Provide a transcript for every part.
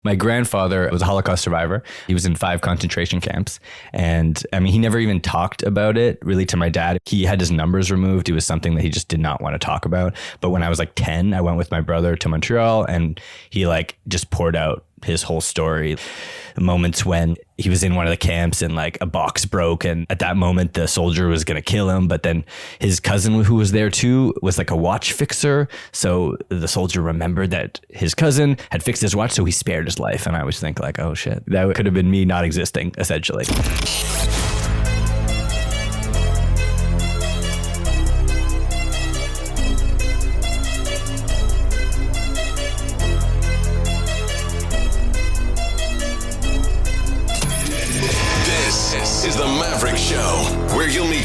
My grandfather was a Holocaust survivor. He was in 5 concentration camps. And I mean, he never even talked about it really to my dad. He had his numbers removed. It was something that he just did not want to talk about. But when I was like 10, I went with my brother to Montreal and he like just poured out his whole story. The moments when he was in one of the camps and like a box broke, and at that moment the soldier was going to kill him, but then his cousin who was there too was like a watch fixer, so the soldier remembered that his cousin had fixed his watch, so he spared his life. And I always think like, oh shit, that could have been me not existing essentially.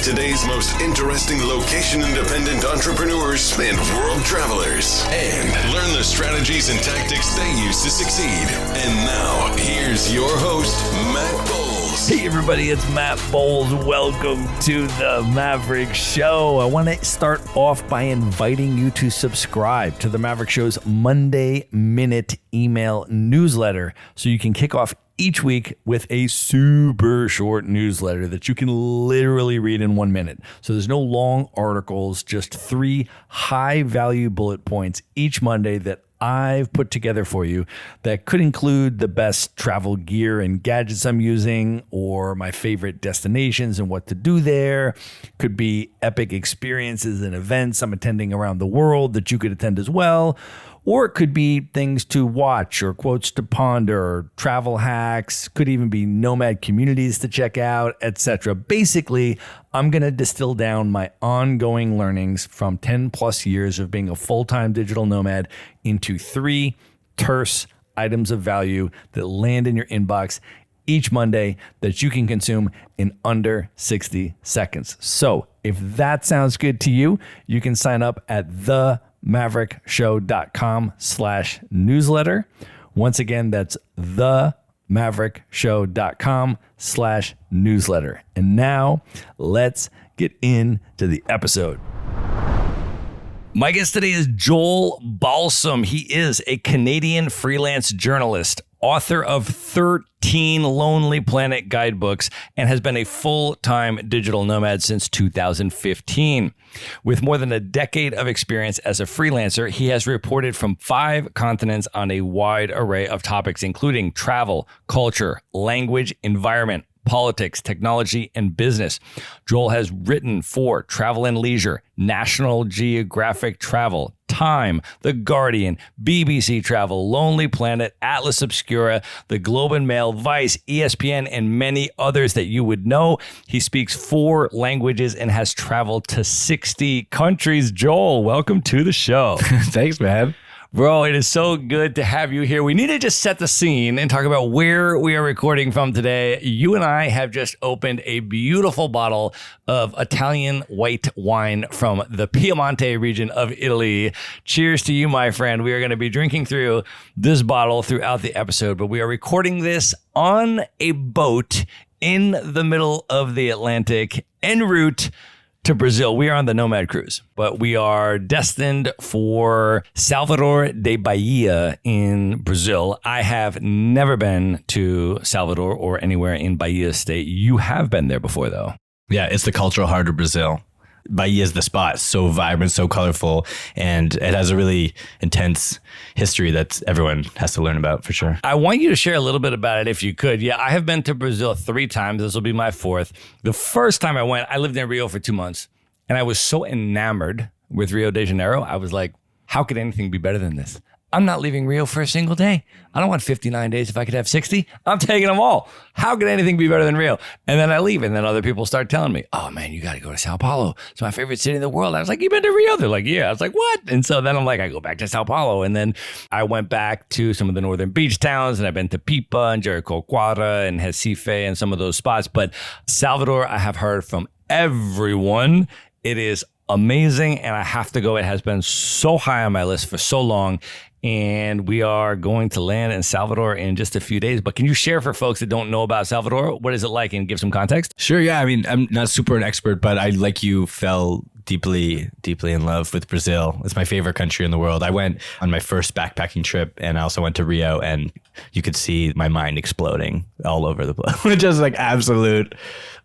Today's most interesting location-independent entrepreneurs and world travelers, and learn the strategies and tactics they use to succeed. And now, here's your host, Matt Bowles. Hey everybody, it's Matt Bowles. Welcome to the Maverick Show. I want to start off by inviting you to subscribe to the Maverick Show's Monday Minute email newsletter so you can kick off each week with a super short newsletter that you can literally read in 1 minute. So there's no long articles, just 3 high value bullet points each Monday that I've put together for you that could include the best travel gear and gadgets I'm using, or my favorite destinations and what to do there. Could be epic experiences and events I'm attending around the world that you could attend as well. Or it could be things to watch or quotes to ponder or travel hacks. Could even be nomad communities to check out, etc. Basically, I'm going to distill down my ongoing learnings from 10 plus years of being a full-time digital nomad into 3 terse items of value that land in your inbox each Monday that you can consume in under 60 seconds. So if that sounds good to you, you can sign up at themaverickshow.com/newsletter. Once again, that's themaverickshow.com/newsletter. And now let's get into the episode. My guest today is Joel Balsam. He is a Canadian freelance journalist, author of 13 Lonely Planet guidebooks, and has been a full-time digital nomad since 2015. With more than a decade of experience as a freelancer, he has reported from 5 continents on a wide array of topics, including travel, culture, language, environment, politics, technology, and business. Joel has written for Travel and Leisure, National Geographic Travel, Time, The Guardian, BBC Travel, Lonely Planet, Atlas Obscura, The Globe and Mail, Vice, ESPN, and many others that you would know. He speaks 4 languages and has traveled to 60 countries. Joel, welcome to the show. Thanks, man. Bro, it is so good to have you here. We need to just set the scene and talk about where we are recording from today. You and I have just opened a beautiful bottle of Italian white wine from the Piemonte region of Italy. Cheers to you, my friend. We are going to be drinking through this bottle throughout the episode, but we are recording this on a boat in the middle of the Atlantic en route to Brazil. We are on the Nomad Cruise, but we are destined for Salvador de Bahia in Brazil. I have never been to Salvador or anywhere in Bahia state. You have been there before, though. Yeah, it's the cultural heart of Brazil. Bahia is the spot, so vibrant, so colorful, and it has a really intense history that everyone has to learn about for sure. I want you to share a little bit about it if you could. Yeah, I have been to Brazil 3 times. This will be my 4th. The first time I went, I lived in Rio for 2 months, and I was so enamored with Rio de Janeiro. I was like, how could anything be better than this? I'm not leaving Rio for a single day. I don't want 59 days if I could have 60. I'm taking them all. How could anything be better than Rio? And then I leave, and then other people start telling me, oh man, you got to go to Sao Paulo. It's my favorite city in the world. I was like, you been to Rio? They're like, yeah. I was like, what? And so then I'm like, I go back to Sao Paulo. And then I went back to some of the northern beach towns, and I've been to Pipa and Jericoacoara and Recife and some of those spots. But Salvador, I have heard from everyone. It is amazing, and I have to go. It has been so high on my list for so long. And we are going to land in Salvador in just a few days. But can you share for folks that don't know about Salvador, what is it like, and give some context? Sure, yeah. I mean, I'm not super an expert, but I, like you, fell deeply in love with Brazil. It's my favorite country in the world. I went on my first backpacking trip, and I also went to Rio, and you could see my mind exploding all over the place. Just like absolute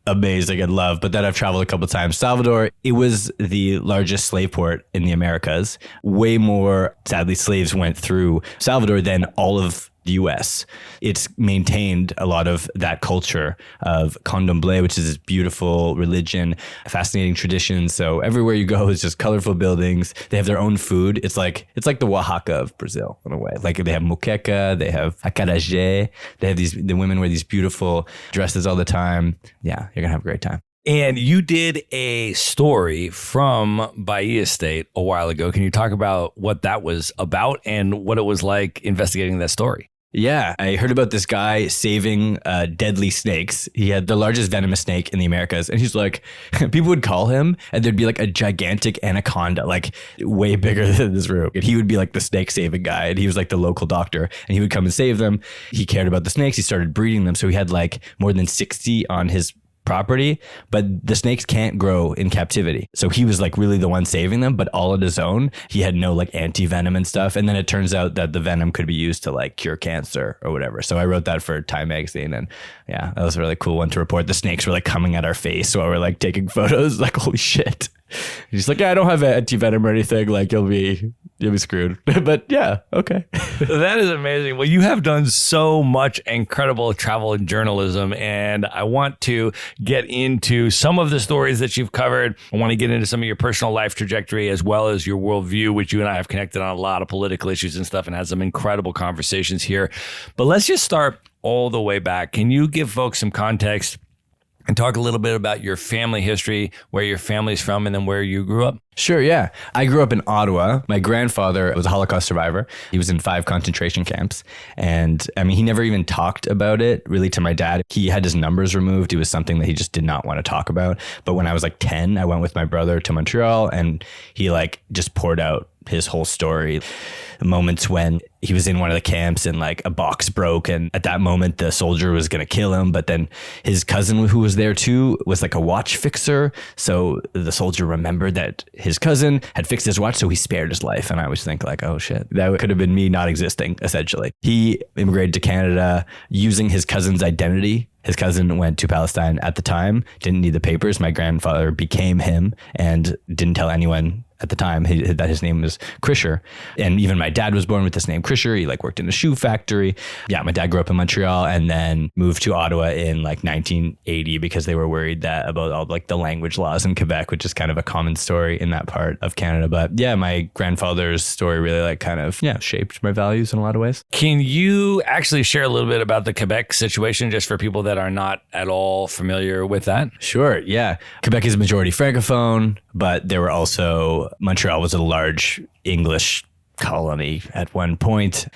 amazing and love. But then I've traveled a couple of times. Salvador, it was the largest slave port in the Americas. Way more, sadly, slaves went through Salvador than all of the US. It's maintained a lot of that culture of candomblé, which is this beautiful religion, fascinating traditions. So everywhere you go is just colorful buildings. They have their own food. It's like the Oaxaca of Brazil in a way. Like they have moqueca, they have acarajé. They have the women wear these beautiful dresses all the time. Yeah, you're gonna have a great time. And you did a story from Bahia State a while ago. Can you talk about what that was about and what it was like investigating that story? Yeah, I heard about this guy saving deadly snakes. He had the largest venomous snake in the Americas. And he's like, people would call him and there'd be like a gigantic anaconda, like way bigger than this room. And he would be like the snake saving guy. And he was like the local doctor and he would come and save them. He cared about the snakes. He started breeding them. So he had like more than 60 on his property, but the snakes can't grow in captivity. So he was like really the one saving them, but all on his own. He had no like anti-venom and stuff. And then it turns out that the venom could be used to like cure cancer or whatever. So I wrote that for Time magazine, and yeah, that was a really cool one to report. The snakes were like coming at our face while we're like taking photos. Like, holy shit. He's like, yeah, I don't have anti-venom or anything. Like, you'll be screwed. But yeah, okay. That is amazing. Well, you have done so much incredible travel and journalism, and I want to get into some of the stories that you've covered. I want to get into some of your personal life trajectory as well as your worldview, which you and I have connected on a lot of political issues and stuff and had some incredible conversations here. But let's just start all the way back. Can you give folks some context and talk a little bit about your family history, where your family's from, and then where you grew up? Sure, yeah. I grew up in Ottawa. My grandfather was a Holocaust survivor. He was in 5 concentration camps. And I mean, he never even talked about it really to my dad. He had his numbers removed. It was something that he just did not want to talk about. But when I was like 10, I went with my brother to Montreal, and he like just poured out his whole story. The moments when he was in one of the camps and like a box broke, and at that moment the soldier was going to kill him, but then his cousin who was there too was like a watch fixer. So the soldier remembered that his cousin had fixed his watch, so he spared his life. And I always think like, oh shit, that could have been me not existing essentially. He immigrated to Canada using his cousin's identity. His cousin went to Palestine at the time, didn't need the papers. My grandfather became him and didn't tell anyone at the time that his name was Krisher. And even my dad was born with this name Krisher. He like worked in a shoe factory. Yeah, my dad grew up in Montreal and then moved to Ottawa in like 1980 because they were worried that about all like the language laws in Quebec, which is kind of a common story in that part of Canada. But yeah, my grandfather's story really like kind of, shaped my values in a lot of ways. Can you actually share a little bit about the Quebec situation just for people that are not at all familiar with that? Sure, yeah. Quebec is majority Francophone, but there were also, Montreal was a large English colony at one point.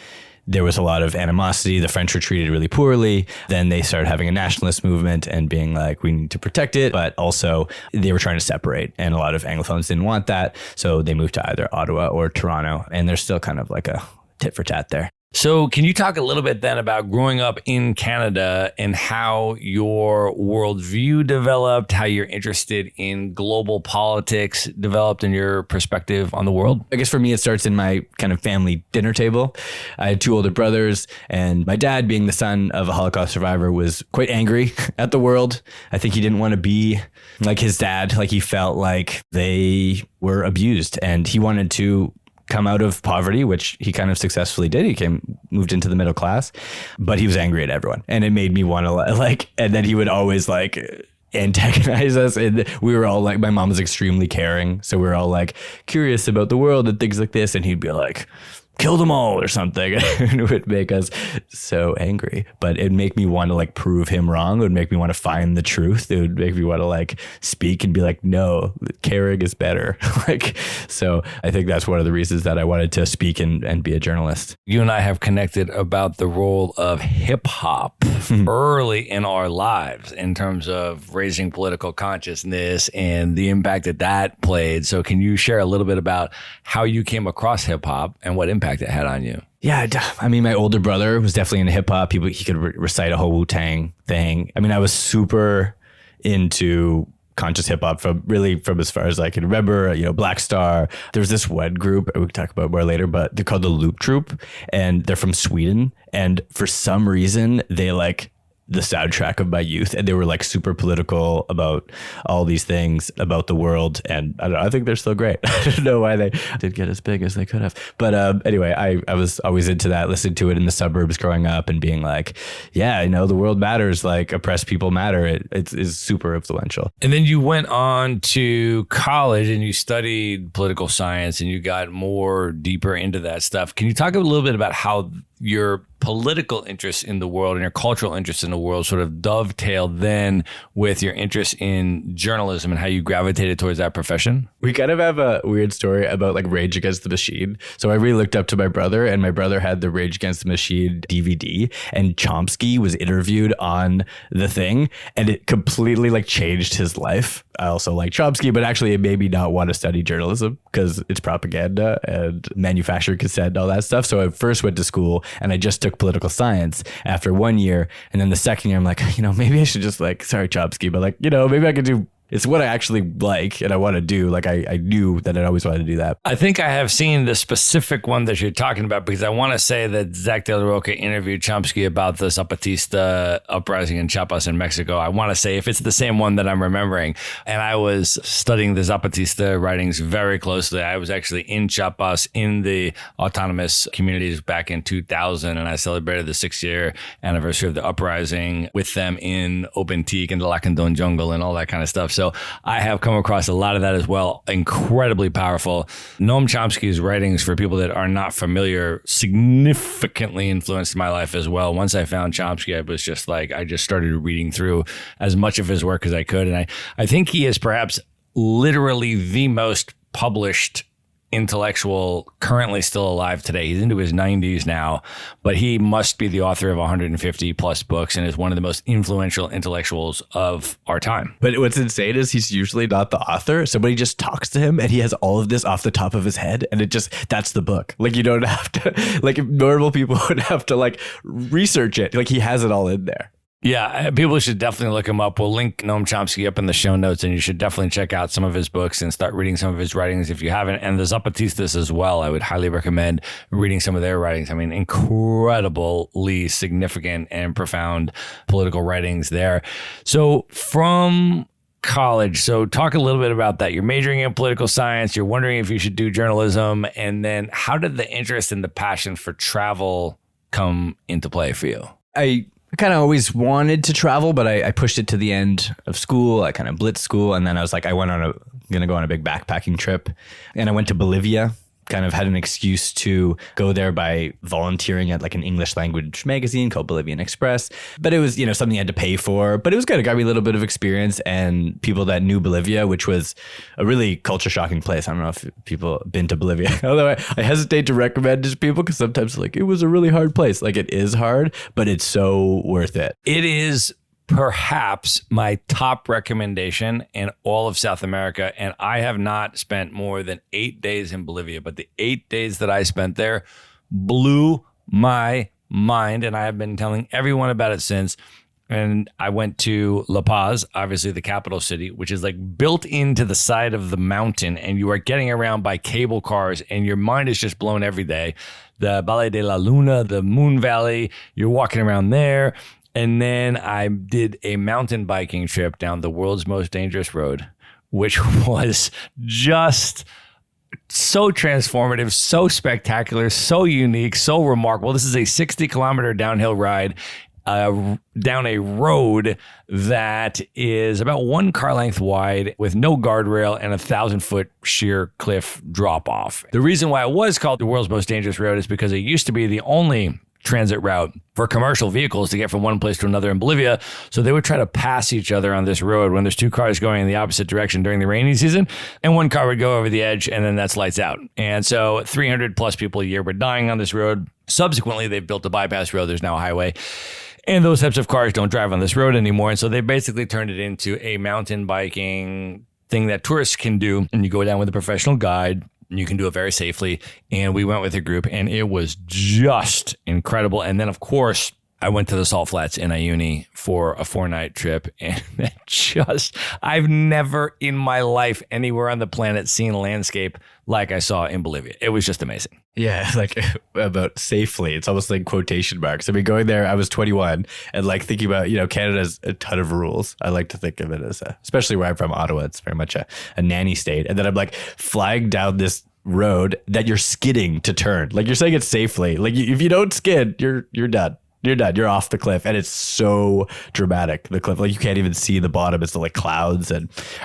There was a lot of animosity. The French were treated really poorly. Then they started having a nationalist movement and being like, we need to protect it. But also they were trying to separate. And a lot of Anglophones didn't want that. So they moved to either Ottawa or Toronto. And there's still kind of like a tit for tat there. So can you talk a little bit then about growing up in Canada and how your worldview developed, how you're interested in global politics developed, and your perspective on the world? I guess for me, it starts in my kind of family dinner table. I had 2 older brothers, and my dad, being the son of a Holocaust survivor, was quite angry at the world. I think he didn't want to be like his dad. Like he felt like they were abused, and he wanted to come out of poverty, which he kind of successfully did. He moved into the middle class, but he was angry at everyone. And it made me want to like, and then he would always like antagonize us. And we were all like, my mom was extremely caring. So we were all like curious about the world and things like this. And he'd be like, kill them all or something. And it would make us so angry, but it'd make me want to like prove him wrong. It would make me want to find the truth. It would make me want to like speak and be like, no, caring is better. Like, so I think that's one of the reasons that I wanted to speak and be a journalist. You and I have connected about the role of hip hop early in our lives in terms of raising political consciousness and the impact that played. So can you share a little bit about how you came across hip hop and what impact it had on you? Yeah, I mean, my older brother was definitely into hip hop. He could recite a whole Wu-Tang thing. I mean, I was super into conscious hip hop from as far as I can remember, Black Star. There's this one group we can talk about more later, but they're called the Loop Troop, and they're from Sweden. And for some reason, they like the soundtrack of my youth, and they were like super political about all these things about the world, and I don't know, I think they're still great. I don't know why they didn't get as big as they could have, but anyway, I was always into that, listening to it in the suburbs growing up and being like, yeah, the world matters, like oppressed people matter. It is super influential. And then you went on to college and you studied political science and you got more deeper into that stuff. Can you talk a little bit about how your political interests in the world and your cultural interests in the world sort of dovetailed then with your interest in journalism and how you gravitated towards that profession? We kind of have a weird story about like Rage Against the Machine. So I really looked up to my brother, and my brother had the Rage Against the Machine DVD, and Chomsky was interviewed on the thing, and it completely like changed his life. I also like Chomsky, but actually it made me not want to study journalism because it's propaganda and manufactured consent and all that stuff. So I first went to school and I just took political science after 1 year. And then the second year, I'm like, maybe I should just like, sorry, Chomsky, but like, maybe I could do, it's what I actually like and I want to do. Like I knew that I always wanted to do that. I think I have seen the specific one that you're talking about, because I want to say that Zach De La Roca interviewed Chomsky about the Zapatista uprising in Chiapas in Mexico. I want to say if it's the same one that I'm remembering. And I was studying the Zapatista writings very closely. I was actually in Chiapas in the autonomous communities back in 2000, and I celebrated the 6-year anniversary of the uprising with them in Opentik and the Lacandon jungle and all that kind of stuff. So I have come across a lot of that as well. Incredibly powerful. Noam Chomsky's writings, for people that are not familiar, significantly influenced my life as well. Once I found Chomsky, I was just like, I just started reading through as much of his work as I could. And I think he is perhaps literally the most published intellectual currently still alive today. He's into his 90s now, but he must be the author of 150 plus books and is one of the most influential intellectuals of our time. But what's insane is he's usually not the author. Somebody just talks to him and he has all of this off the top of his head, and that's the book. Like you don't have to, like normal people would have to like research it. Like he has it all in there. Yeah, people should definitely look him up. We'll link Noam Chomsky up in the show notes, and you should definitely check out some of his books and start reading some of his writings if you haven't. And the Zapatistas as well. I would highly recommend reading some of their writings. I mean, incredibly significant and profound political writings there. So from college, so talk a little bit about that. You're majoring in political science. You're wondering if you should do journalism. And then how did the interest and the passion for travel come into play for you? I kind of always wanted to travel, but I pushed it to the end of school. I kind of blitzed school. And then I was like, going to go on a big backpacking trip. And I went to Bolivia, kind of had an excuse to go there by volunteering at like an English language magazine called Bolivian Express. But it was, something you had to pay for, but it was good. It got me a little bit of experience and people that knew Bolivia, which was a really culture shocking place. I don't know if people have been to Bolivia, although I hesitate to recommend it to people because sometimes like it was a really hard place. Like it is hard, but it's so worth it. It is perhaps my top recommendation in all of South America. And I have not spent more than 8 days in Bolivia, but the 8 days that I spent there blew my mind. And I have been telling everyone about it since. And I went to La Paz, obviously the capital city, which is like built into the side of the mountain. And you are getting around by cable cars and your mind is just blown every day. The Valle de la Luna, the Moon Valley, you're walking around there. And then I did a mountain biking trip down the world's most dangerous road, which was just so transformative, so spectacular, so unique, so remarkable. This is a 60-kilometer downhill ride down a road that is about 1 car length wide with no guardrail and 1,000-foot sheer cliff drop off. The reason why it was called the world's most dangerous road is because it used to be the only transit route for commercial vehicles to get from one place to another in Bolivia. So they would try to pass each other on this road when there's 2 cars going in the opposite direction during the rainy season, and 1 car would go over the edge and then that's lights out. And so 300 plus people a year were dying on this road. Subsequently, they've built a bypass road. There's now a highway. And those types of cars don't drive on this road anymore. And so they basically turned it into a mountain biking thing that tourists can do. And you go down with a professional guide. You can do it very safely. And we went with a group and it was just incredible. And then, of course, I went to the Salt Flats in Iuni for a 4-night trip, and I've never in my life anywhere on the planet seen a landscape like I saw in Bolivia. It was just amazing. Yeah, like about safely. It's almost like quotation marks. I mean, going there, I was 21 and like thinking about, Canada's a ton of rules. I like to think of it as especially where I'm from, Ottawa, it's very much a nanny state. And then I'm like flying down this road that you're skidding to turn. Like you're saying it safely. Like if you don't skid, you're done. You're done. You're off the cliff. And it's so dramatic, the cliff. Like you can't even see the bottom. It's like clouds.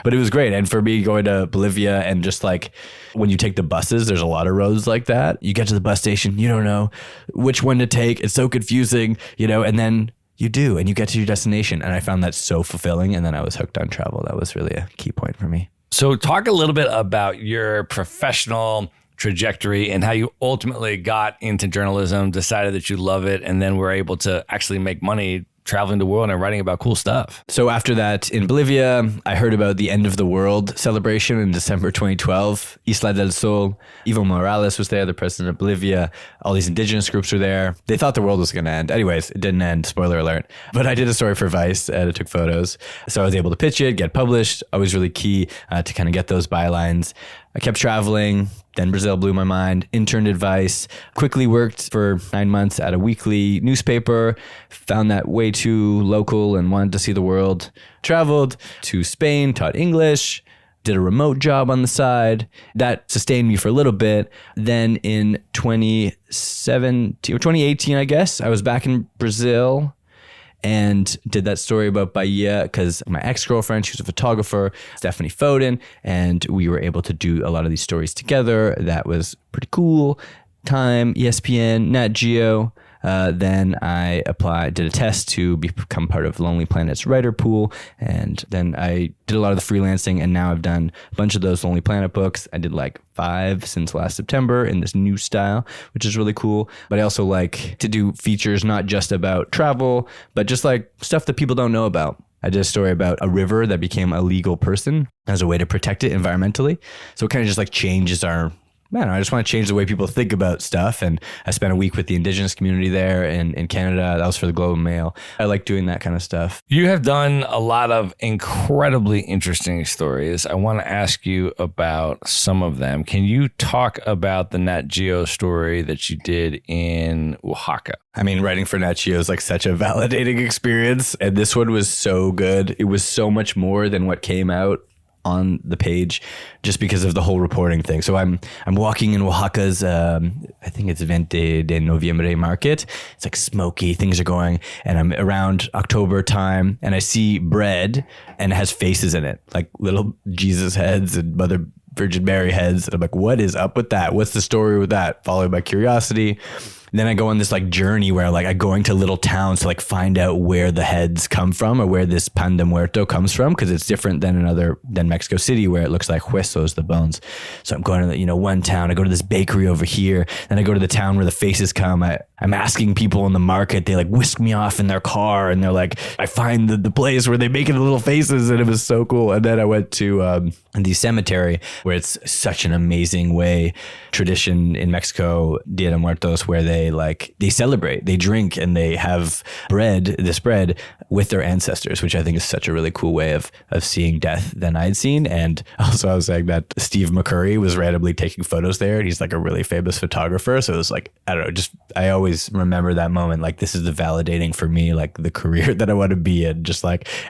But it was great. And for me going to Bolivia and just like when you take the buses, there's a lot of roads like that. You get to the bus station, you don't know which one to take. It's so confusing, and then you do, and you get to your destination. And I found that so fulfilling. And then I was hooked on travel. That was really a key point for me. So talk a little bit about your professional trajectory and how you ultimately got into journalism, decided that you love it, and then were able to actually make money traveling the world and writing about cool stuff. So after that, in Bolivia, I heard about the end of the world celebration in December 2012. Isla del Sol, Evo Morales was there, the president of Bolivia. All these indigenous groups were there. They thought the world was going to end. Anyways, it didn't end, spoiler alert. But I did a story for Vice and I took photos. So I was able to pitch it, get published. Always really key to kind of get those bylines. I kept traveling. Then Brazil blew my mind, interned at Vice, quickly worked for 9 months at a weekly newspaper, found that way too local and wanted to see the world. Traveled to Spain, taught English, did a remote job on the side. That sustained me for a little bit. Then in 2017 or 2018, I guess, I was back in Brazil and did that story about Bahia because my ex-girlfriend, she was a photographer, Stephanie Foden, and we were able to do a lot of these stories together. That was pretty cool. Time, ESPN, Nat Geo. Then I did a test to become part of Lonely Planet's writer pool. And then I did a lot of the freelancing, and now I've done a bunch of those Lonely Planet books. I did like 5 since last September in this new style, which is really cool. But I also like to do features, not just about travel, but just like stuff that people don't know about. I did a story about a river that became a legal person as a way to protect it environmentally. So it kind of just like changes I just want to change the way people think about stuff. And I spent a week with the indigenous community there in Canada. That was for the Globe and Mail. I like doing that kind of stuff. You have done a lot of incredibly interesting stories. I want to ask you about some of them. Can you talk about the Nat Geo story that you did in Oaxaca? I mean, writing for Nat Geo is like such a validating experience. And this one was so good. It was so much more than what came out on the page just because of the whole reporting thing. So I'm walking in Oaxaca's, I think it's 20 de Noviembre market. It's like smoky, things are going, and I'm around October time and I see bread and it has faces in it, like little Jesus heads and Mother Virgin Mary heads. And I'm like, what is up with that? What's the story with that? Followed by curiosity. And then I go on this like journey where like I'm going to little towns to like find out where the heads come from or where this pan de muerto comes from, because it's different than Mexico City where it looks like huesos, the bones. So I'm going to one town. I go to this bakery over here. Then I go to the town where the faces come. I'm asking people in the market. They like whisk me off in their car and they're like, I find the place where they make it the little faces, and it was so cool. And then I went to the cemetery where it's such an amazing tradition in Mexico, Dia de Muertos, where they celebrate, they drink, and they have this bread with their ancestors, which I think is such a really cool way of seeing death than I'd seen. And also I was saying that Steve McCurry was randomly taking photos there, and he's like a really famous photographer. So it was like, I don't know, I always remember that moment. Like, this is the validating for me, like the career that I want to be in,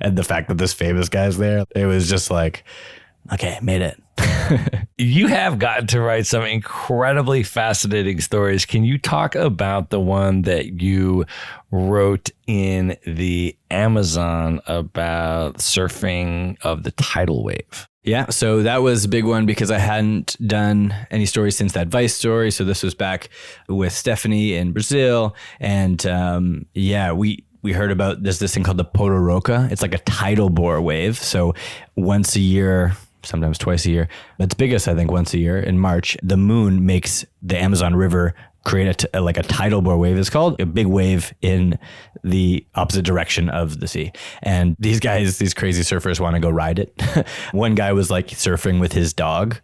and the fact that this famous guy's there, it was just like, okay, made it. You have gotten to write some incredibly fascinating stories. Can you talk about the one that you wrote in the Amazon about surfing of the tidal wave? Yeah, so that was a big one because I hadn't done any stories since that Vice story. So this was back with Stephanie in Brazil. And we heard about this thing called the Pororoca. It's like a tidal bore wave. So once a year, sometimes twice a year, but it's biggest, I think, once a year in March, the moon makes the Amazon River create a tidal bore wave. It's called a big wave in the opposite direction of the sea. And these crazy surfers want to go ride it. One guy was like surfing with his dog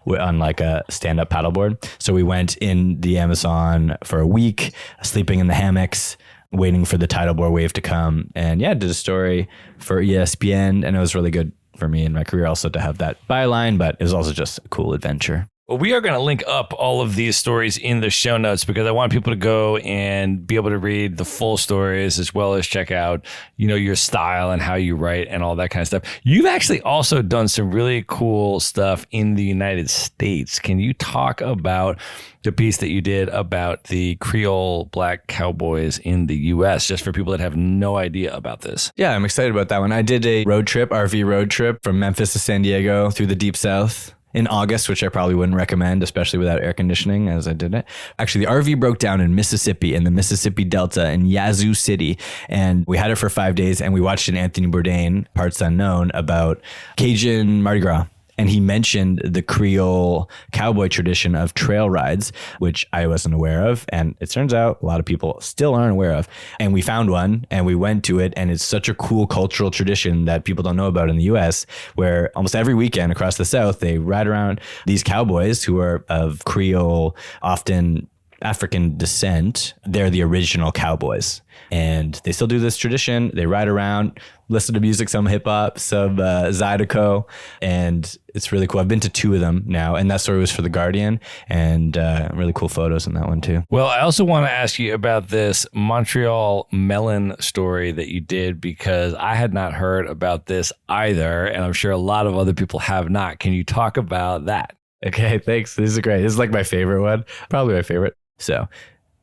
on like a stand-up paddleboard. So we went in the Amazon for a week, sleeping in the hammocks. waiting for the tidal bore wave to come. And yeah, did a story for ESPN, and it was really good for me in my career also to have that byline, but it was also just a cool adventure. Well, we are going to link up all of these stories in the show notes because I want people to go and be able to read the full stories as well as check out, your style and how you write and all that kind of stuff. You've actually also done some really cool stuff in the United States. Can you talk about the piece that you did about the Creole black cowboys in the U.S., just for people that have no idea about this? Yeah, I'm excited about that one. I did a RV road trip from Memphis to San Diego through the Deep South in August, which I probably wouldn't recommend, especially without air conditioning as I did it. Actually, the RV broke down in Mississippi, in the Mississippi Delta in Yazoo City. And we had it for 5 days, and we watched an Anthony Bourdain, Parts Unknown, about Cajun Mardi Gras. And he mentioned the Creole cowboy tradition of trail rides, which I wasn't aware of. And it turns out a lot of people still aren't aware of. And we found one and we went to it. And it's such a cool cultural tradition that people don't know about in the US, where almost every weekend across the South, they ride around these cowboys who are of Creole, often African descent. They're the original cowboys. And they still do this tradition. They ride around, listen to music, some hip hop, some Zydeco, and it's really cool. I've been to 2 of them now, and that story was for The Guardian, and really cool photos in that one too. Well, I also want to ask you about this Montreal melon story that you did, because I had not heard about this either, and I'm sure a lot of other people have not. Can you talk about that? Okay, thanks. This is great. This is like my favorite one, probably my favorite. So,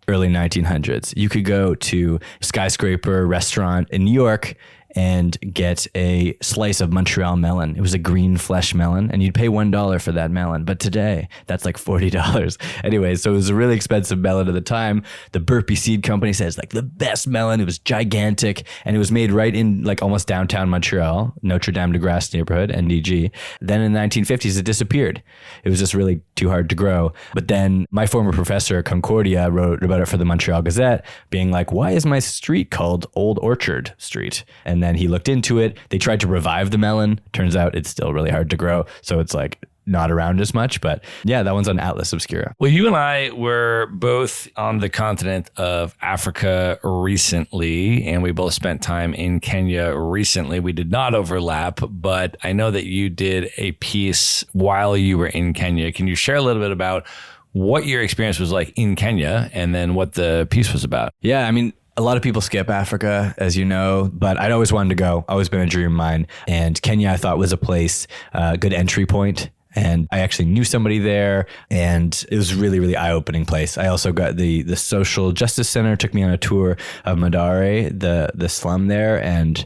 early 1900s, you could go to a skyscraper restaurant in New York and get a slice of Montreal melon. It was a green flesh melon, and you'd pay $1 for that melon. But today, that's like $40. Anyway, so it was a really expensive melon at the time. The Burpee Seed Company says like the best melon. It was gigantic, and it was made right in like almost downtown Montreal, Notre Dame de Grasse neighborhood, NDG. Then in the 1950s, it disappeared. It was just really too hard to grow. But then my former professor, Concordia, wrote about it for the Montreal Gazette, being like, why is my street called Old Orchard Street? And then he looked into it. They tried to revive the melon. Turns out it's still really hard to grow. So it's like not around as much. But yeah, that one's on Atlas Obscura. Well, you and I were both on the continent of Africa recently, and we both spent time in Kenya recently. We did not overlap, but I know that you did a piece while you were in Kenya. Can you share a little bit about what your experience was like in Kenya and then what the piece was about? Yeah, I mean, a lot of people skip Africa, as you know, but I'd always wanted to go. Always been a dream of mine. And Kenya, I thought, was a place, a good entry point. And I actually knew somebody there, and it was a really, really eye-opening place. I also got the social justice center, took me on a tour of Madare, the slum there, and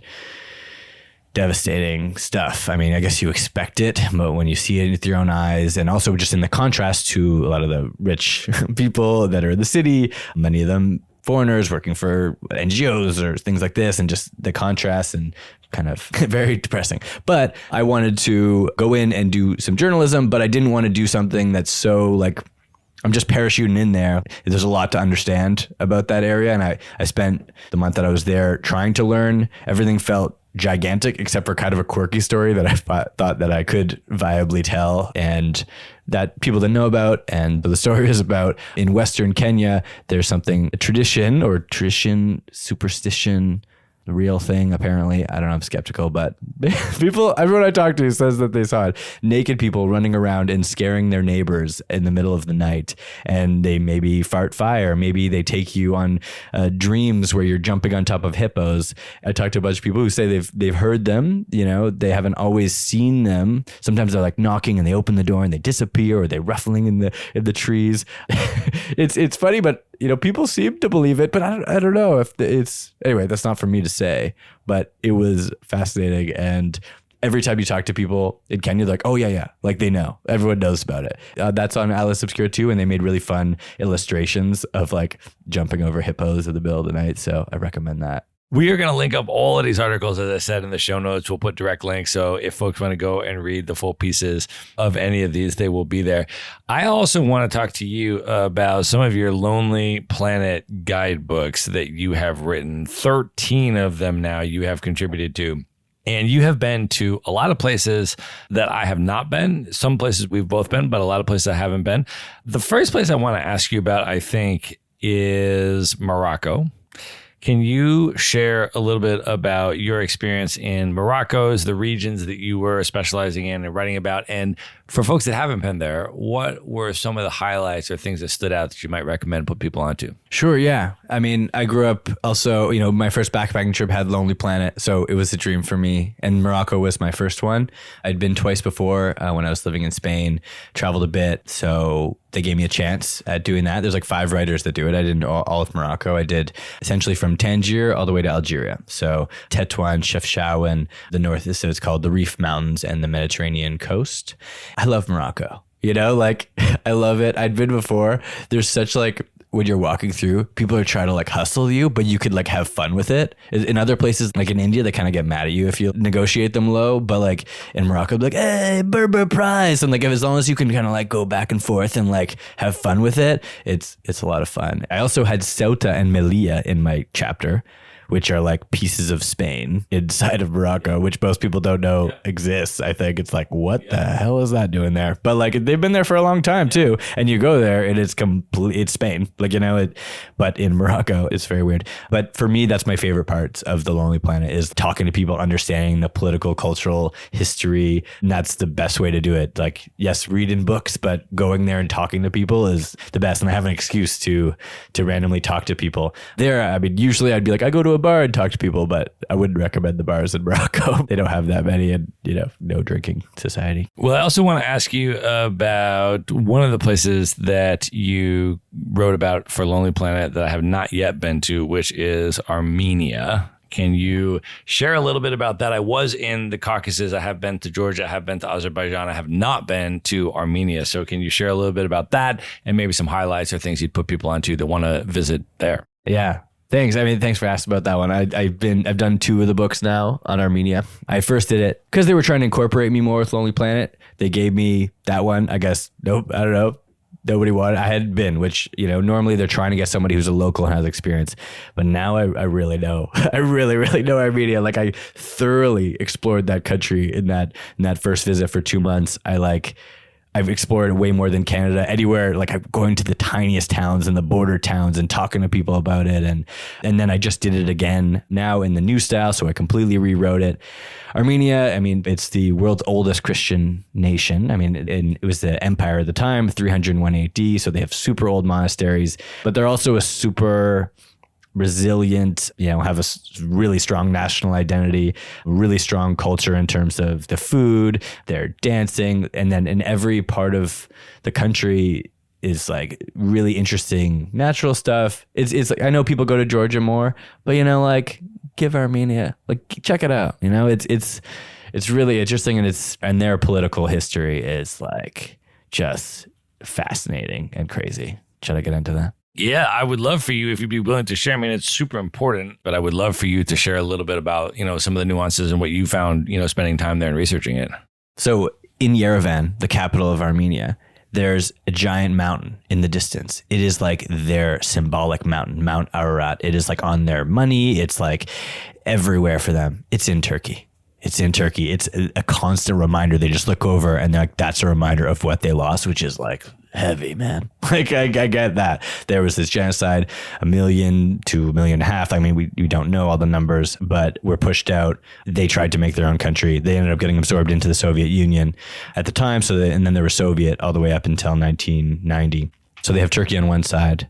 devastating stuff. I mean, I guess you expect it, but when you see it with your own eyes, and also just in the contrast to a lot of the rich people that are in the city, many of them foreigners working for NGOs or things like this, and just the contrast and kind of very depressing. But I wanted to go in and do some journalism, but I didn't want to do something that's so like, I'm just parachuting in there. There's a lot to understand about that area. And I spent the month that I was there trying to learn. Everything felt gigantic, except for kind of a quirky story that I thought that I could viably tell and that people didn't know about. And the story is about in Western Kenya, there's something, a tradition, superstition, the real thing, apparently. I don't know, I'm skeptical, but everyone I talk to says that they saw it. Naked people running around and scaring their neighbors in the middle of the night. And they maybe fart fire. Maybe they take you on dreams where you're jumping on top of hippos. I talked to a bunch of people who say they've heard them, they haven't always seen them. Sometimes they're like knocking and they open the door and they disappear, or they're ruffling in the trees. It's funny, but people seem to believe it, but I don't know if it's, anyway, that's not for me to say, but it was fascinating. And every time you talk to people in Kenya, they're like, oh yeah. Like they know, everyone knows about it. That's on Atlas Obscura too. And they made really fun illustrations of like jumping over hippos in the middle of the night. So I recommend that. We are going to link up all of these articles, as I said, in the show notes. We'll put direct links. So if folks want to go and read the full pieces of any of these, they will be there. I also want to talk to you about some of your Lonely Planet guidebooks that you have written. 13 of them now you have contributed to. And you have been to a lot of places that I have not been. Some places we've both been, but a lot of places I haven't been. The first place I want to ask you about, I think, is Morocco. Can you share a little bit about your experience in Morocco, the regions that you were specializing in and writing about? And for folks that haven't been there, what were some of the highlights or things that stood out that you might recommend put people onto? Sure, yeah. I mean, I grew up also, my first backpacking trip had Lonely Planet, so it was a dream for me. And Morocco was my first one. I'd been twice before when I was living in Spain, traveled a bit, so they gave me a chance at doing that. There's like 5 writers that do it. I did all of Morocco. I did essentially from Tangier all the way to Algeria. So Tetuan, Chefchaouen, the north, so it's called the Rif Mountains and the Mediterranean coast. I love Morocco. I love it. I'd been before. There's such when you're walking through, people are trying to hustle you, but you could have fun with it. In other places, like in India, they kind of get mad at you if you negotiate them low. But in Morocco, they're hey, Berber price. And as long as you can kind of go back and forth and have fun with it, it's a lot of fun. I also had Ceuta and Melilla in my chapter, which are pieces of Spain inside of Morocco, which most people don't know exists. I think it's what the hell is that doing there? But they've been there for a long time too. And you go there and it's Spain, but in Morocco, it's very weird. But for me, that's my favorite parts of The Lonely Planet is talking to people, understanding the political, cultural history. And that's the best way to do it. Yes, read in books, but going there and talking to people is the best. And I have an excuse to randomly talk to people there. I mean, usually I'd be I go to a bar and talk to people, but I wouldn't recommend the bars in Morocco. They don't have that many and, no drinking society. Well, I also want to ask you about one of the places that you wrote about for Lonely Planet that I have not yet been to, which is Armenia. Can you share a little bit about that? I was in the Caucasus. I have been to Georgia. I have been to Azerbaijan. I have not been to Armenia. So can you share a little bit about that and maybe some highlights or things you'd put people onto that want to visit there? Yeah. Thanks. I mean, thanks for asking about that one. I've done 2 of the books now on Armenia. I first did it because they were trying to incorporate me more with Lonely Planet. They gave me that one. I guess, nope, I don't know. Nobody wanted. I hadn't been, which, normally they're trying to get somebody who's a local and has experience. But now I really know. I really know Armenia. I thoroughly explored that country in that first visit for 2 months. I've explored way more than Canada. Anywhere, I'm going to the tiniest towns and the border towns and talking to people about it. And then I just did it again now in the new style. So I completely rewrote it. Armenia, I mean, it's the world's oldest Christian nation. I mean, it was the empire at the time, 301 AD. So they have super old monasteries, but they're also a super resilient, have a really strong national identity, really strong culture in terms of the food, their dancing. And then in every part of the country is really interesting natural stuff. It's I know people go to Georgia more, but give Armenia, check it out. It's really interesting. And their political history is just fascinating and crazy. Should I get into that? Yeah, I would love for you, if you'd be willing to share. I mean, it's super important, but I would love for you to share a little bit about, some of the nuances and what you found, spending time there and researching it. So in Yerevan, the capital of Armenia, there's a giant mountain in the distance. It is their symbolic mountain, Mount Ararat. It is on their money. It's everywhere for them. It's in Turkey. It's in Turkey. It's a constant reminder. They just look over and they're that's a reminder of what they lost, which is heavy, man. I get that. There was this genocide, 1 million to 1.5 million. I mean, we don't know all the numbers, but were pushed out. They tried to make their own country. They ended up getting absorbed into the Soviet Union at the time. And then they were Soviet all the way up until 1990. So they have Turkey on one side.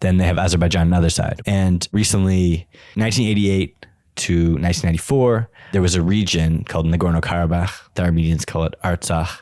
Then they have Azerbaijan on the other side. And recently, 1988 to 1994, there was a region called Nagorno-Karabakh. The Armenians call it Artsakh.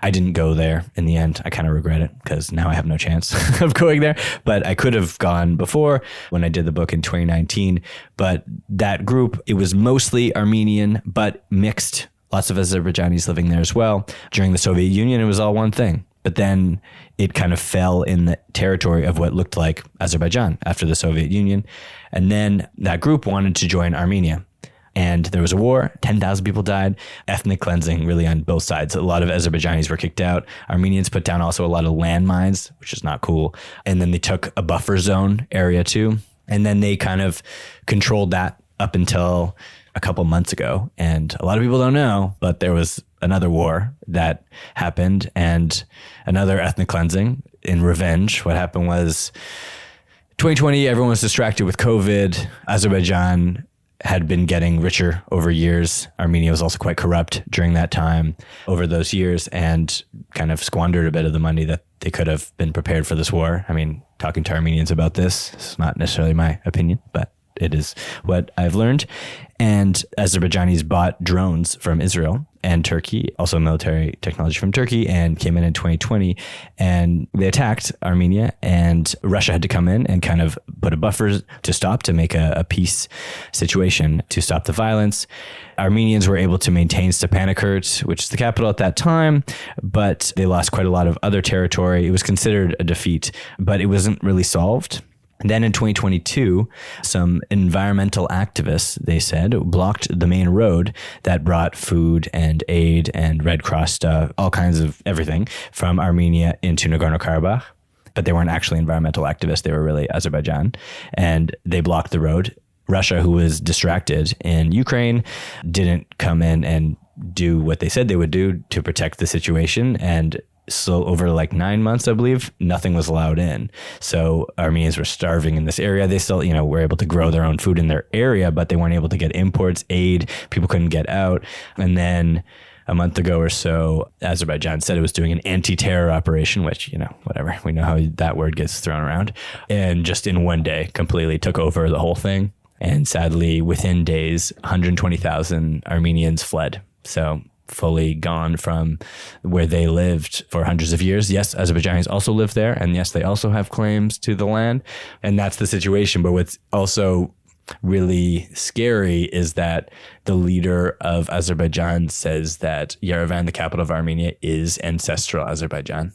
I didn't go there in the end. I kind of regret it because now I have no chance of going there. But I could have gone before when I did the book in 2019. But that group, it was mostly Armenian, but mixed. Lots of Azerbaijanis living there as well. During the Soviet Union, it was all one thing. But then it kind of fell in the territory of what looked like Azerbaijan after the Soviet Union. And then that group wanted to join Armenia. And there was a war, 10,000 people died, ethnic cleansing really on both sides. A lot of Azerbaijanis were kicked out. Armenians put down also a lot of landmines, which is not cool. And then they took a buffer zone area too. And then they kind of controlled that up until a couple months ago. And a lot of people don't know, but there was another war that happened and another ethnic cleansing in revenge. What happened was 2020, everyone was distracted with COVID. Azerbaijan had been getting richer over years. Armenia was also quite corrupt during that time over those years and kind of squandered a bit of the money that they could have been prepared for this war. I mean, talking to Armenians about this, it's not necessarily my opinion, but it is what I've learned. And Azerbaijanis bought drones from Israel and Turkey, also military technology from Turkey, and came in 2020. And they attacked Armenia, and Russia had to come in and kind of put a buffer to make a peace situation to stop the violence. Armenians were able to maintain Stepanakert, which is the capital at that time, but they lost quite a lot of other territory. It was considered a defeat, but it wasn't really solved. Then in 2022, some environmental activists, they said, blocked the main road that brought food and aid and Red Cross stuff, all kinds of everything from Armenia into Nagorno-Karabakh. But they weren't actually environmental activists. They were really Azerbaijan. And they blocked the road. Russia, who was distracted in Ukraine, didn't come in and do what they said they would do to protect the situation. And so over like 9 months, I believe, nothing was allowed in. So Armenians were starving in this area. They still, were able to grow their own food in their area, but they weren't able to get imports, aid. People couldn't get out. And then a month ago or so, Azerbaijan said it was doing an anti-terror operation, which, whatever. We know how that word gets thrown around. And just in one day, completely took over the whole thing. And sadly, within days, 120,000 Armenians fled. So fully gone from where they lived for hundreds of years. Yes, Azerbaijanis also live there. And yes, they also have claims to the land. And that's the situation. But what's also really scary is that the leader of Azerbaijan says that Yerevan, the capital of Armenia, is ancestral Azerbaijan.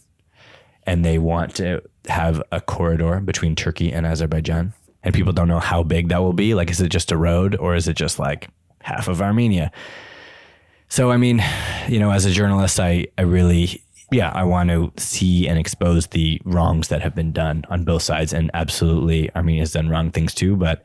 And they want to have a corridor between Turkey and Azerbaijan. And people don't know how big that will be. Like, is it just a road or is it just like half of Armenia? So, I mean, as a journalist, I really, I want to see and expose the wrongs that have been done on both sides. And absolutely, Armenia has done wrong things too. But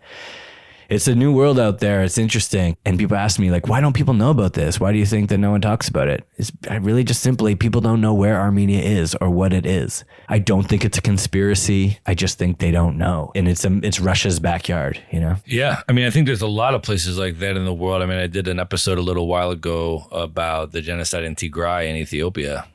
it's a new world out there. It's interesting. And people ask me, like, why don't people know about this? Why do you think that no one talks about it? I really just simply, people don't know where Armenia is or what it is. I don't think it's a conspiracy. I just think they don't know. And it's Russia's backyard, Yeah. I mean, I think there's a lot of places like that in the world. I mean, I did an episode a little while ago about the genocide in Tigray in Ethiopia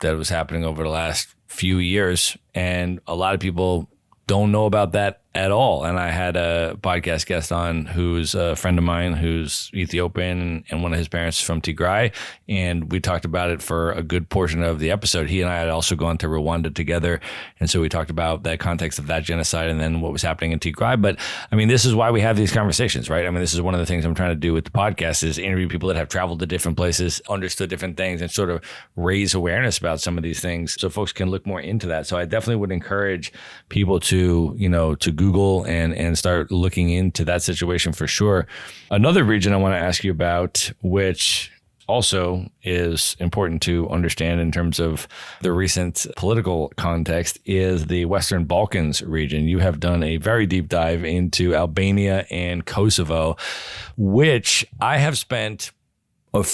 that was happening over the last few years. And a lot of people don't know about that at all. And I had a podcast guest on who's a friend of mine who's Ethiopian and one of his parents is from Tigray. And we talked about it for a good portion of the episode. He and I had also gone to Rwanda together. And so we talked about that context of that genocide and then what was happening in Tigray. But I mean, this is why we have these conversations, right? I mean, this is one of the things I'm trying to do with the podcast is interview people that have traveled to different places, understood different things, and sort of raise awareness about some of these things so folks can look more into that. So I definitely would encourage people to, to Google and start looking into that situation for sure. Another region I want to ask you about, which also is important to understand in terms of the recent political context, is the Western Balkans region. You have done a very deep dive into Albania and Kosovo, which I have spent a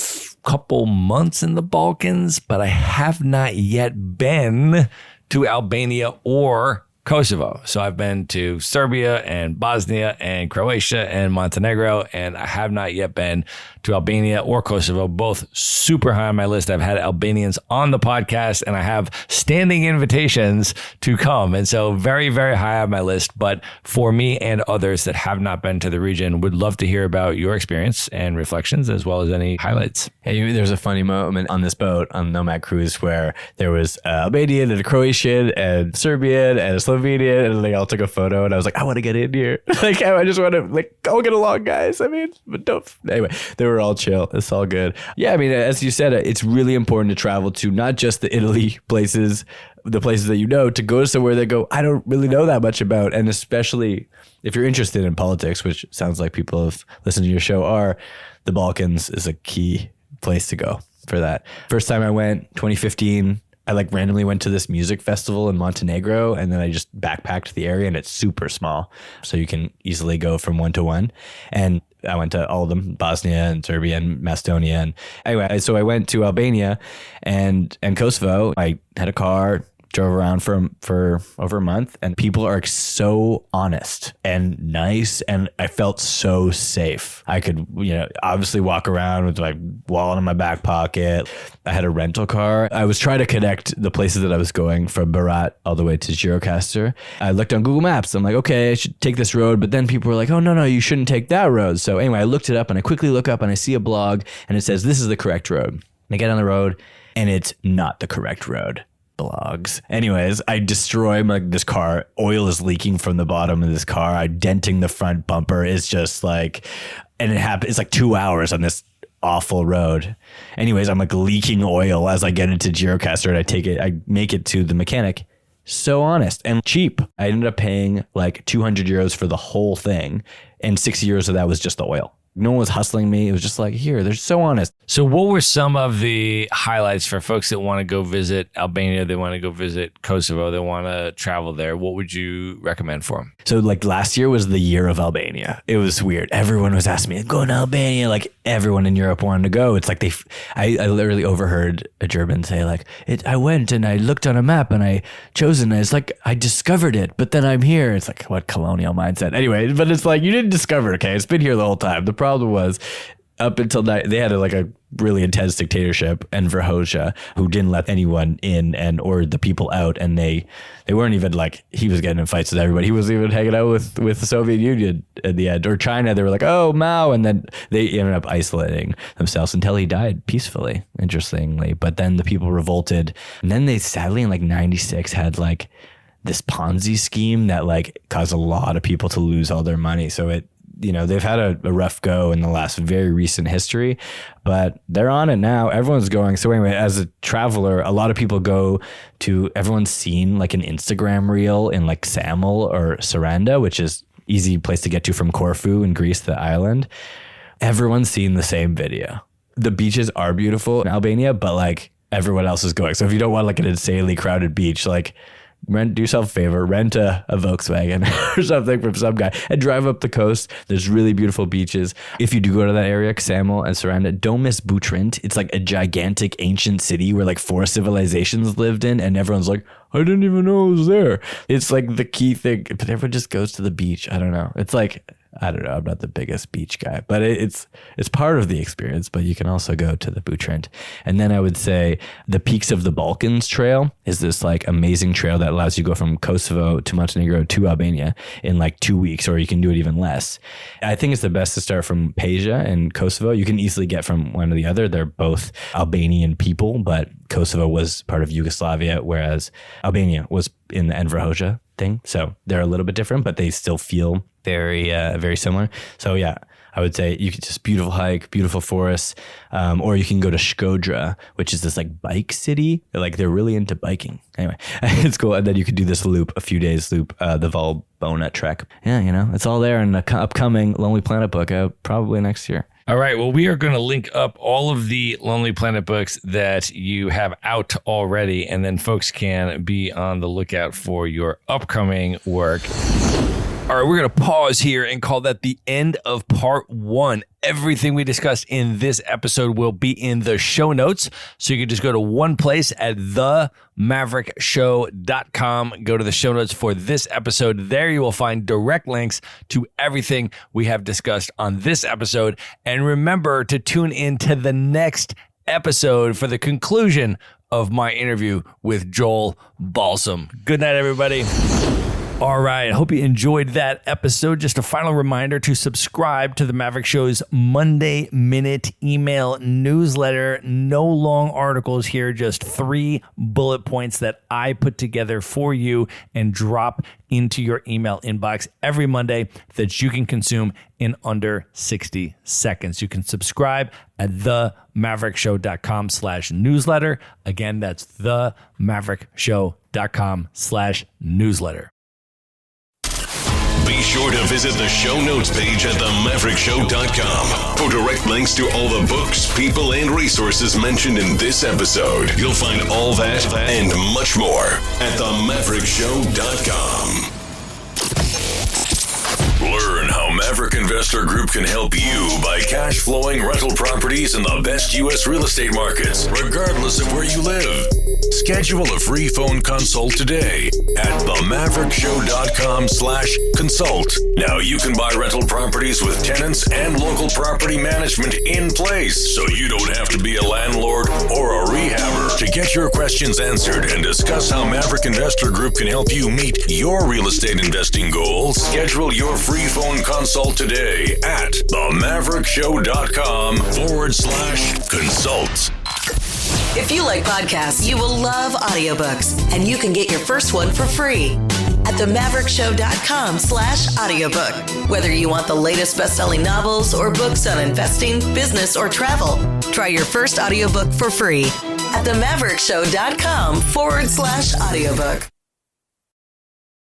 couple months in the Balkans, but I have not yet been to Albania or Kosovo. So I've been to Serbia and Bosnia and Croatia and Montenegro, and I have not yet been to Albania or Kosovo, both super high on my list. I've had Albanians on the podcast and I have standing invitations to come. And so very, very high on my list. But for me and others that have not been to the region, would love to hear about your experience and reflections as well as any highlights. Hey, there's a funny moment on this boat on Nomad Cruise where there was Albanian and a Croatian and Serbian and a Slovenian, and they all took a photo and I was like, I want to get in here. Like, I just want to go get along, guys. I mean, but don't. Anyway, they were all chill. It's all good. Yeah, I mean, as you said, it's really important to travel to not just the Italy places, the places that to go to somewhere that I don't really know that much about. And especially if you're interested in politics, which sounds like people have listened to your show are, the Balkans is a key place to go for that. First time I went, 2015, I randomly went to this music festival in Montenegro, and then I just backpacked the area, and it's super small. So you can easily go from one to one. And I went to all of them, Bosnia and Serbia and Macedonia. And anyway, so I went to Albania and Kosovo. I had a car, drove around for over a month, and people are so honest and nice, and I felt so safe. I could, obviously walk around with my wallet in my back pocket. I had a rental car. I was trying to connect the places that I was going from Berat all the way to Gjirokastër. I looked on Google Maps. I'm like, okay, I should take this road, but then people were like, oh no, you shouldn't take that road. So anyway, I looked it up, and I quickly look up and I see a blog, and it says this is the correct road. And I get on the road, and it's not the correct road. Blogs. Anyways, I destroy this car. Oil is leaking from the bottom of this car. I'm denting the front bumper. It's just like, and it happened. It's like 2 hours on this awful road. Anyways, I'm like leaking oil as I get into Gjirokastër, and I make it to the mechanic. So honest and cheap. I ended up paying like 200 euros for the whole thing, and 60 euros of that was just the oil. No one was hustling me. It was just like, here, they're so honest. So what were some of the highlights for folks that want to go visit Albania, they want to go visit Kosovo, they want to travel there? What would you recommend for them? So like last year was the year of Albania. It was weird. Everyone was asking me, go to Albania. Like everyone in Europe wanted to go. It's like I literally overheard a German say like, I went and I looked on a map and I chose it. And it's like, I discovered it, but then I'm here. It's like, what colonial mindset? Anyway, but it's like, you didn't discover it, okay? It's been here the whole time. The problem was up until they had a really intense dictatorship, Enver Hoxha, who didn't let anyone in or the people out, and they weren't even like, he was getting in fights with everybody. He wasn't even hanging out with the Soviet Union at the end, or China. They were like, oh, Mao, and then they ended up isolating themselves until he died peacefully, interestingly. But then the people revolted, and then they sadly in like 96 had like this Ponzi scheme that like caused a lot of people to lose all their money. So they've had a rough go in the last very recent history, but they're on it now. Everyone's going. So anyway, as a traveler, a lot of people go to, everyone's seen like an Instagram reel in like Samil or Saranda, which is easy place to get to from Corfu in Greece, the island. Everyone's seen the same video. The beaches are beautiful in Albania, but like everyone else is going. So if you don't want like an insanely crowded beach, like do yourself a favor, rent a Volkswagen or something from some guy and drive up the coast. There's really beautiful beaches. If you do go to that area, Ksamil and Saranda, don't miss Butrint. It's like a gigantic ancient city where like 4 civilizations lived in, and everyone's like, I didn't even know it was there. It's like the key thing, but everyone just goes to the beach. I don't know. It's like, I don't know. I'm not the biggest beach guy, but it's part of the experience. But you can also go to the Butrint. And then I would say the Peaks of the Balkans trail is this like amazing trail that allows you to go from Kosovo to Montenegro to Albania in like 2 weeks, or you can do it even less. I think it's the best to start from Peja and Kosovo. You can easily get from one to the other. They're both Albanian people, but Kosovo was part of Yugoslavia, whereas Albania was in the Enver Hoxha thing. So they're a little bit different, but they still feel very similar. So yeah, I would say you could just beautiful hike, beautiful forests, or you can go to Shkodra, which is this like bike city. They're really into biking. Anyway, it's cool. And then you could do this loop, a few days loop, the Valbona trek. Yeah, it's all there in the upcoming Lonely Planet book, probably next year. All right. Well, we are going to link up all of the Lonely Planet books that you have out already, and then folks can be on the lookout for your upcoming work. All right, we're going to pause here and call that the end of part 1. Everything we discussed in this episode will be in the show notes. So you can just go to one place at themaverickshow.com. Go to the show notes for this episode. There you will find direct links to everything we have discussed on this episode. And remember to tune in to the next episode for the conclusion of my interview with Joel Balsam. Good night, everybody. All right. I hope you enjoyed that episode. Just a final reminder to subscribe to the Maverick Show's Monday Minute email newsletter. No long articles here, just 3 bullet points that I put together for you and drop into your email inbox every Monday that you can consume in under 60 seconds. You can subscribe at themaverickshow.com/newsletter. Again, that's themaverickshow.com/newsletter. Be sure to visit the show notes page at themaverickshow.com for direct links to all the books, people, and resources mentioned in this episode. You'll find all that and much more at themaverickshow.com. Learn how Maverick Maverick Investor Group can help you buy cash flowing rental properties in the best U.S. real estate markets, regardless of where you live. Schedule a free phone consult today at themaverickshow.com/consult. Now you can buy rental properties with tenants and local property management in place, so you don't have to be a landlord or a rehabber. To get your questions answered and discuss how Maverick Investor Group can help you meet your real estate investing goals, schedule your free phone consult today at themaverickshow.com/consult. If you like podcasts, you will love audiobooks, and you can get your first one for free at themaverickshow.com/audiobook. Whether you want the latest best-selling novels or books on investing, business, or travel, try your first audiobook for free at themaverickshow.com/audiobook.